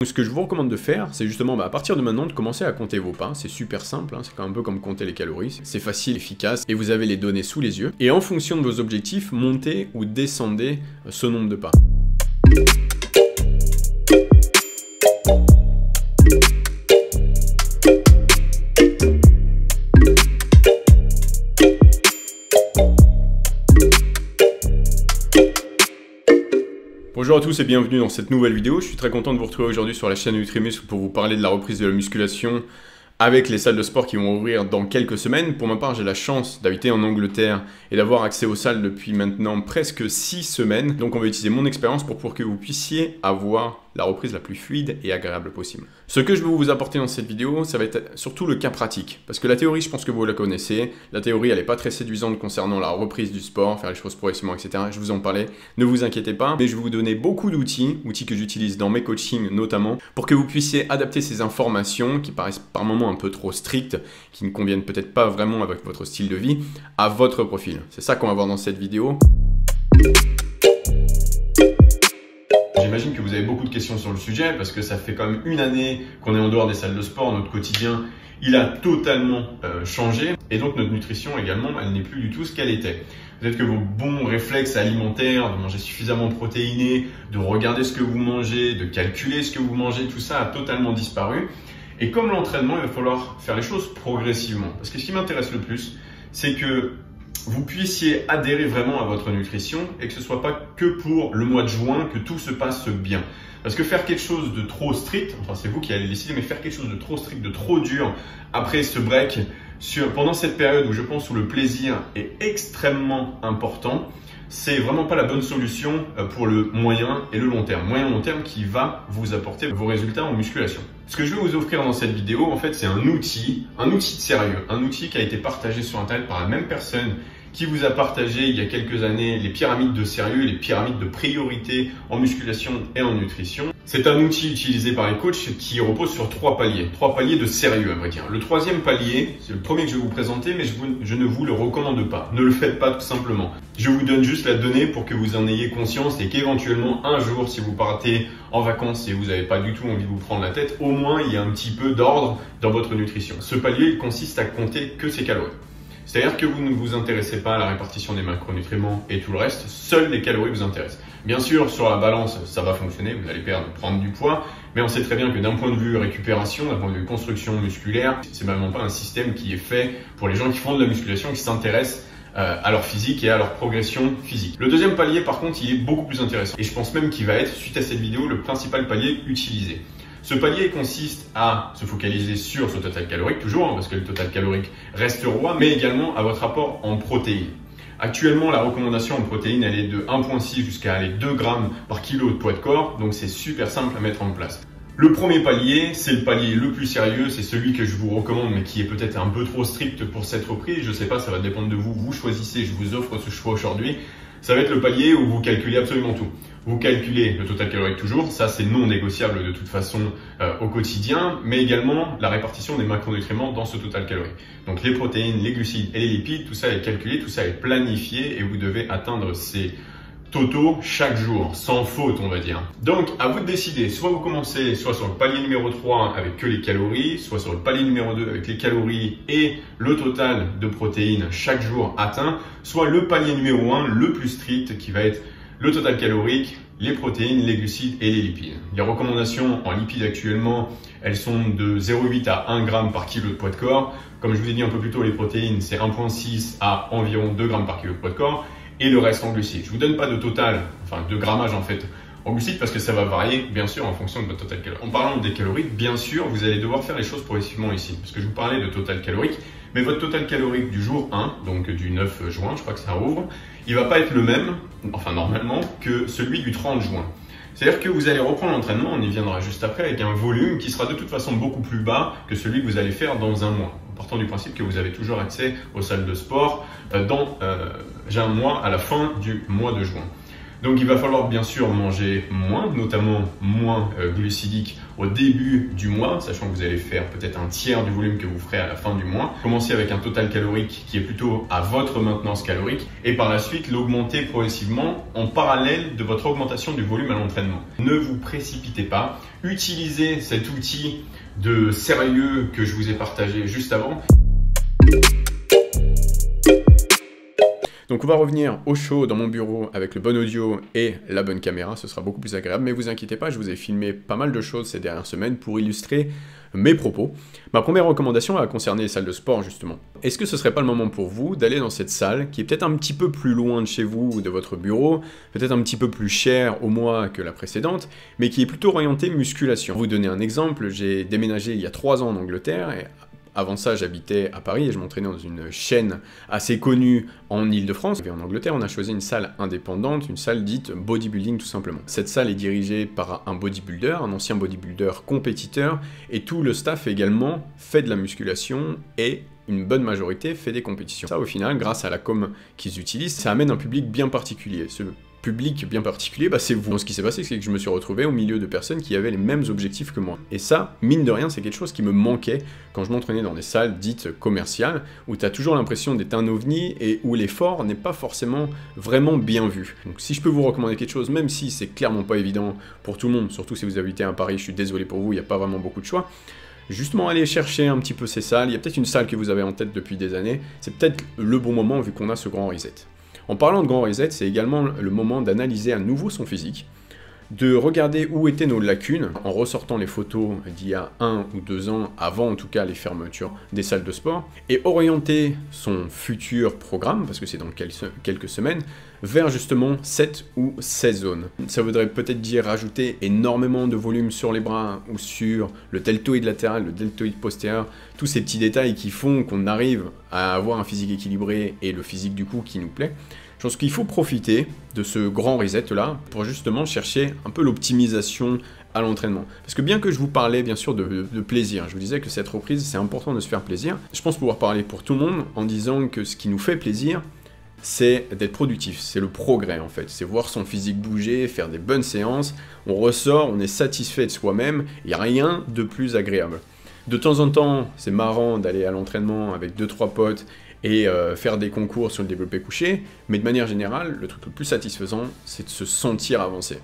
Ce que je vous recommande de faire, c'est justement à partir de maintenant de commencer à compter vos pas. C'est super simple, hein, c'est un peu comme compter les calories. C'est facile, efficace, et vous avez les données sous les yeux. Et en fonction de vos objectifs, montez ou descendez ce nombre de pas. Bonjour à tous et bienvenue dans cette nouvelle vidéo. Je suis très content de vous retrouver aujourd'hui sur la chaîne NutriMuscle pour vous parler de la reprise de la musculation avec les salles de sport qui vont ouvrir dans quelques semaines. Pour ma part, j'ai la chance d'habiter en Angleterre et d'avoir accès aux salles depuis maintenant presque 6 semaines. Donc on va utiliser mon expérience pour que vous puissiez avoir la reprise la plus fluide et agréable possible. Ce que je vais vous apporter dans cette vidéo, ça va être surtout le cas pratique. Parce que la théorie, je pense que vous la connaissez. La théorie, elle n'est pas très séduisante concernant la reprise du sport, faire les choses progressivement, etc. Je vous en parlais, ne vous inquiétez pas. Mais je vais vous donner beaucoup d'outils, outils que j'utilise dans mes coachings notamment, pour que vous puissiez adapter ces informations qui paraissent par moments un peu trop strictes, qui ne conviennent peut-être pas vraiment avec votre style de vie, à votre profil. C'est ça qu'on va voir dans cette vidéo. J'imagine que vous avez beaucoup de questions sur le sujet parce que ça fait quand même une année qu'on est en dehors des salles de sport. Notre quotidien, il a totalement changé et donc notre nutrition également, elle n'est plus du tout ce qu'elle était. Peut-être que vos bons réflexes alimentaires, de manger suffisamment protéiné, de regarder ce que vous mangez, de calculer ce que vous mangez, tout ça a totalement disparu. Et comme l'entraînement, il va falloir faire les choses progressivement. Parce que ce qui m'intéresse le plus, c'est que vous puissiez adhérer vraiment à votre nutrition et que ce ne soit pas que pour le mois de juin que tout se passe bien. Parce que faire quelque chose de trop strict, enfin c'est vous qui allez décider, mais faire quelque chose de trop strict, de trop dur après ce break, pendant cette période où je pense où le plaisir est extrêmement important, c'est vraiment pas la bonne solution pour le moyen et le long terme. Moyen et long terme qui va vous apporter vos résultats en musculation. Ce que je vais vous offrir dans cette vidéo, en fait, c'est un outil de sérieux. Un outil qui a été partagé sur Internet par la même personne qui vous a partagé il y a quelques années les pyramides de sérieux, les pyramides de priorité en musculation et en nutrition. C'est un outil utilisé par les coachs qui repose sur 3 paliers de sérieux à vrai dire. Le 3e palier, c'est le premier que je vais vous présenter, mais je ne vous le recommande pas. Ne le faites pas tout simplement. Je vous donne juste la donnée pour que vous en ayez conscience et qu'éventuellement un jour, si vous partez en vacances et vous n'avez pas du tout envie de vous prendre la tête, au moins il y a un petit peu d'ordre dans votre nutrition. Ce palier, il consiste à compter que ses calories. C'est-à-dire que vous ne vous intéressez pas à la répartition des macronutriments et tout le reste, seules les calories vous intéressent. Bien sûr, sur la balance, ça va fonctionner, vous allez prendre du poids, mais on sait très bien que d'un point de vue récupération, d'un point de vue construction musculaire, c'est vraiment pas un système qui est fait pour les gens qui font de la musculation, qui s'intéressent à leur physique et à leur progression physique. Le 2e palier, par contre, il est beaucoup plus intéressant. Et je pense même qu'il va être, suite à cette vidéo, le principal palier utilisé. Ce palier consiste à se focaliser sur ce total calorique, toujours, hein, parce que le total calorique reste roi, mais également à votre apport en protéines. Actuellement, la recommandation en protéines, elle est de 1,6 jusqu'à 2 grammes par kilo de poids de corps, donc c'est super simple à mettre en place. Le premier palier, c'est le palier le plus sérieux, c'est celui que je vous recommande, mais qui est peut-être un peu trop strict pour cette reprise. Je sais pas, ça va dépendre de vous, vous choisissez, je vous offre ce choix aujourd'hui. Ça va être le palier où vous calculez absolument tout. Vous calculez le total calorique toujours, ça c'est non négociable de toute façon au quotidien, mais également la répartition des macronutriments dans ce total calorique. Donc les protéines, les glucides et les lipides, tout ça est calculé, tout ça est planifié et vous devez atteindre ces totaux chaque jour, sans faute on va dire. Donc à vous de décider, soit vous commencez soit sur le palier numéro 3 avec que les calories, soit sur le palier numéro 2 avec les calories et le total de protéines chaque jour atteint, soit le palier numéro 1, le plus strict qui va être le total calorique, les protéines, les glucides et les lipides. Les recommandations en lipides actuellement, elles sont de 0,8 à 1 g par kilo de poids de corps. Comme je vous ai dit un peu plus tôt, les protéines, c'est 1,6 à environ 2 g par kilo de poids de corps. Et le reste en glucides. Je vous donne pas de total, enfin de grammage en fait, en glucides parce que ça va varier bien sûr en fonction de votre total calorique. En parlant des calories, bien sûr, vous allez devoir faire les choses progressivement ici. Parce que je vous parlais de total calorique, mais votre total calorique du jour 1, donc du 9 juin, je crois que ça rouvre, il va pas être le même, enfin normalement, que celui du 30 juin. C'est-à-dire que vous allez reprendre l'entraînement, on y viendra juste après, avec un volume qui sera de toute façon beaucoup plus bas que celui que vous allez faire dans un mois. En partant du principe que vous avez toujours accès aux salles de sport dans un mois à la fin du mois de juin. Donc il va falloir bien sûr manger moins, notamment moins glucidique au début du mois, sachant que vous allez faire peut-être un tiers du volume que vous ferez à la fin du mois. Commencez avec un total calorique qui est plutôt à votre maintenance calorique et par la suite l'augmenter progressivement en parallèle de votre augmentation du volume à l'entraînement. Ne vous précipitez pas, utilisez cet outil de sérieux que je vous ai partagé juste avant. Donc on va revenir au show dans mon bureau avec le bon audio et la bonne caméra, ce sera beaucoup plus agréable, mais vous inquiétez pas, je vous ai filmé pas mal de choses ces dernières semaines pour illustrer mes propos. Ma première recommandation va concerner les salles de sport justement. Est-ce que ce serait pas le moment pour vous d'aller dans cette salle qui est peut-être un petit peu plus loin de chez vous ou de votre bureau, peut-être un petit peu plus cher au mois que la précédente, mais qui est plutôt orientée musculation. Pour vous donner un exemple, j'ai déménagé il y a 3 ans en Angleterre et avant ça, j'habitais à Paris et je m'entraînais dans une chaîne assez connue en Île-de-France. Et en Angleterre, on a choisi une salle indépendante, une salle dite bodybuilding tout simplement. Cette salle est dirigée par un bodybuilder, un ancien bodybuilder compétiteur, et tout le staff également fait de la musculation et une bonne majorité fait des compétitions. Ça, au final, grâce à la com qu'ils utilisent, ça amène un public bien particulier. Ce public bien particulier, c'est vous. Donc, ce qui s'est passé, c'est que je me suis retrouvé au milieu de personnes qui avaient les mêmes objectifs que moi. Et ça, mine de rien, c'est quelque chose qui me manquait quand je m'entraînais dans des salles dites commerciales, où tu as toujours l'impression d'être un ovni et où l'effort n'est pas forcément vraiment bien vu. Donc si je peux vous recommander quelque chose, même si c'est clairement pas évident pour tout le monde, surtout si vous habitez à Paris, je suis désolé pour vous, il n'y a pas vraiment beaucoup de choix, justement aller chercher un petit peu ces salles. Il y a peut-être une salle que vous avez en tête depuis des années, c'est peut-être le bon moment vu qu'on a ce grand reset. En parlant de grand reset, c'est également le moment d'analyser à nouveau son physique, de regarder où étaient nos lacunes en ressortant les photos d'il y a 1 ou 2 ans, avant en tout cas les fermetures des salles de sport, et orienter son futur programme, parce que c'est dans quelques semaines, vers justement 7 ou 16 zones. Ça voudrait peut-être dire rajouter énormément de volume sur les bras ou sur le deltoïde latéral, le deltoïde postérieur, tous ces petits détails qui font qu'on arrive à avoir un physique équilibré et le physique du coup qui nous plaît. Je pense qu'il faut profiter de ce grand reset là pour justement chercher un peu l'optimisation à l'entraînement. Parce que bien que je vous parlais bien sûr de plaisir, je vous disais que cette reprise c'est important de se faire plaisir, je pense pouvoir parler pour tout le monde en disant que ce qui nous fait plaisir, c'est d'être productif, c'est le progrès en fait, c'est voir son physique bouger, faire des bonnes séances, on ressort, on est satisfait de soi-même, il n'y a rien de plus agréable. De temps en temps, c'est marrant d'aller à l'entraînement avec 2-3 potes et faire des concours sur le développé couché, mais de manière générale, le truc le plus satisfaisant, c'est de se sentir avancé.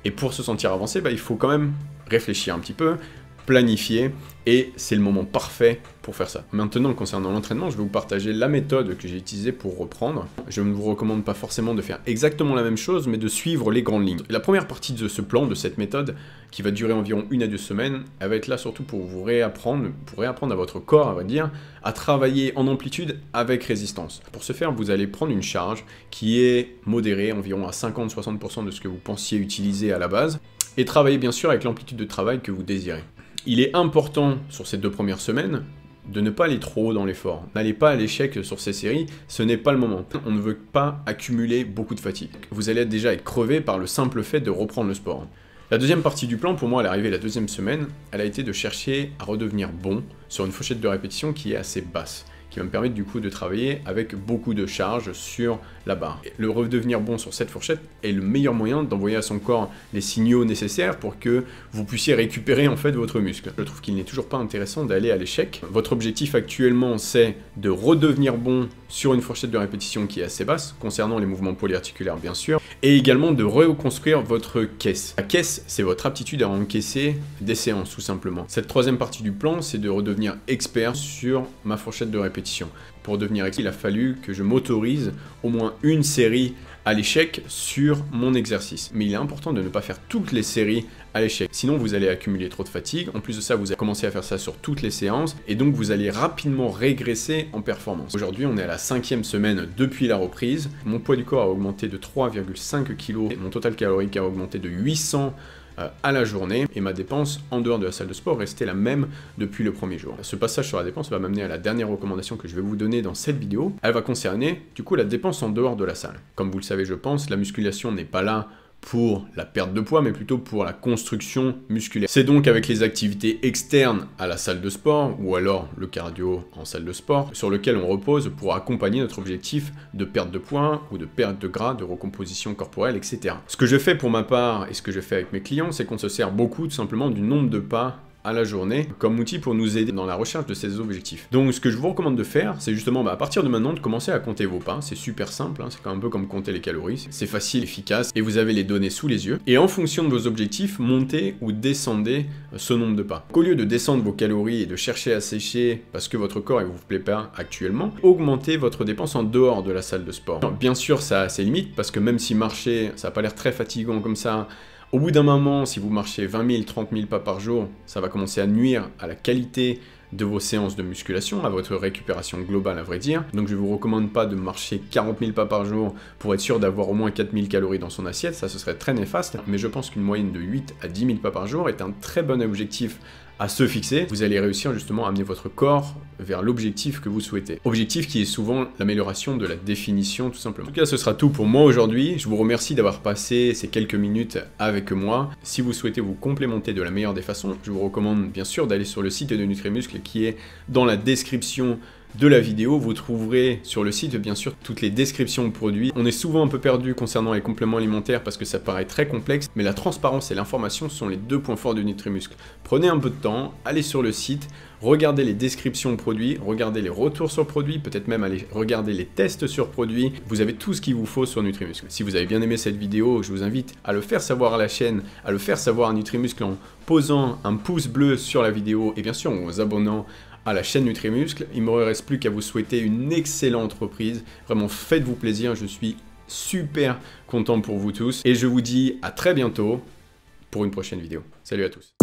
Et pour se sentir avancé, il faut quand même réfléchir un petit peu, planifier, et c'est le moment parfait pour faire ça. Maintenant, concernant l'entraînement, je vais vous partager la méthode que j'ai utilisée pour reprendre. Je ne vous recommande pas forcément de faire exactement la même chose, mais de suivre les grandes lignes. La première partie de ce plan, de cette méthode, qui va durer environ 1 à 2 semaines, elle va être là surtout pour vous réapprendre, à votre corps, à vrai dire, à travailler en amplitude avec résistance. Pour ce faire, vous allez prendre une charge qui est modérée, environ à 50-60% de ce que vous pensiez utiliser à la base, et travailler bien sûr avec l'amplitude de travail que vous désirez. Il est important sur ces 2 premières semaines de ne pas aller trop haut dans l'effort. N'allez pas à l'échec sur ces séries, ce n'est pas le moment. On ne veut pas accumuler beaucoup de fatigue. Vous allez déjà être crevé par le simple fait de reprendre le sport. La deuxième partie du plan, pour moi, à l'arrivée de la 2e semaine, elle a été de chercher à redevenir bon sur une fourchette de répétition qui est assez basse, qui va me permettre du coup de travailler avec beaucoup de charge sur la barre. Le redevenir bon sur cette fourchette est le meilleur moyen d'envoyer à son corps les signaux nécessaires pour que vous puissiez récupérer en fait votre muscle. Je trouve qu'il n'est toujours pas intéressant d'aller à l'échec. Votre objectif actuellement, c'est de redevenir bon sur une fourchette de répétition qui est assez basse, concernant les mouvements polyarticulaires bien sûr, et également de reconstruire votre caisse. La caisse, c'est votre aptitude à encaisser des séances tout simplement. Cette 3e partie du plan, c'est de redevenir expert sur ma fourchette de répétition. Pour devenir expert, il a fallu que je m'autorise au moins une série à l'échec sur mon exercice. Mais il est important de ne pas faire toutes les séries à l'échec. Sinon, vous allez accumuler trop de fatigue. En plus de ça, vous allez commencer à faire ça sur toutes les séances. Et donc, vous allez rapidement régresser en performance. Aujourd'hui, on est à la 5e semaine depuis la reprise. Mon poids du corps a augmenté de 3,5 kg. Mon total calorique a augmenté de 800 à la journée, et ma dépense en dehors de la salle de sport restait la même depuis le premier jour. Ce passage sur la dépense va m'amener à la dernière recommandation que je vais vous donner dans cette vidéo. Elle va concerner du coup la dépense en dehors de la salle. Comme vous le savez je pense, la musculation n'est pas là pour la perte de poids, mais plutôt pour la construction musculaire. C'est donc avec les activités externes à la salle de sport, ou alors le cardio en salle de sport, sur lequel on repose pour accompagner notre objectif de perte de poids, ou de perte de gras, de recomposition corporelle, etc. Ce que je fais pour ma part, et ce que je fais avec mes clients, c'est qu'on se sert beaucoup tout simplement du nombre de pas à la journée comme outil pour nous aider dans la recherche de ces objectifs. Donc ce que je vous recommande de faire, c'est justement à partir de maintenant de commencer à compter vos pas. C'est super simple, hein, c'est un peu comme compter les calories. C'est facile, efficace, et vous avez les données sous les yeux. Et en fonction de vos objectifs, montez ou descendez ce nombre de pas. Au lieu de descendre vos calories et de chercher à sécher parce que votre corps ne vous plaît pas actuellement, augmentez votre dépense en dehors de la salle de sport. Alors, bien sûr, ça a ses limites parce que même si marcher, ça n'a pas l'air très fatigant comme ça, au bout d'un moment, si vous marchez 20 000, 30 000 pas par jour, ça va commencer à nuire à la qualité de vos séances de musculation, à votre récupération globale à vrai dire. Donc je ne vous recommande pas de marcher 40 000 pas par jour pour être sûr d'avoir au moins 4 000 calories dans son assiette, ça ce serait très néfaste, mais je pense qu'une moyenne de 8 à 10 000 pas par jour est un très bon objectif à se fixer. Vous allez réussir justement à amener votre corps vers l'objectif que vous souhaitez. Objectif qui est souvent l'amélioration de la définition tout simplement. En tout cas, ce sera tout pour moi aujourd'hui. Je vous remercie d'avoir passé ces quelques minutes avec moi. Si vous souhaitez vous complémenter de la meilleure des façons, je vous recommande bien sûr d'aller sur le site de Nutrimuscle qui est dans la description de la vidéo. Vous trouverez sur le site bien sûr toutes les descriptions de produits. On est souvent un peu perdu concernant les compléments alimentaires parce que ça paraît très complexe, mais la transparence et l'information sont les deux points forts de Nutrimuscle. Prenez un peu de temps, allez sur le site, regardez les descriptions de produits, regardez les retours sur produits, peut-être même aller regarder les tests sur produits. Vous avez tout ce qu'il vous faut sur Nutrimuscle. Si vous avez bien aimé cette vidéo, je vous invite à le faire savoir à la chaîne, à le faire savoir à Nutrimuscle en posant un pouce bleu sur la vidéo et bien sûr en vous abonnant à la chaîne Nutrimuscle. Il ne me reste plus qu'à vous souhaiter une excellente reprise. Vraiment, faites-vous plaisir. Je suis super content pour vous tous. Et je vous dis à très bientôt pour une prochaine vidéo. Salut à tous.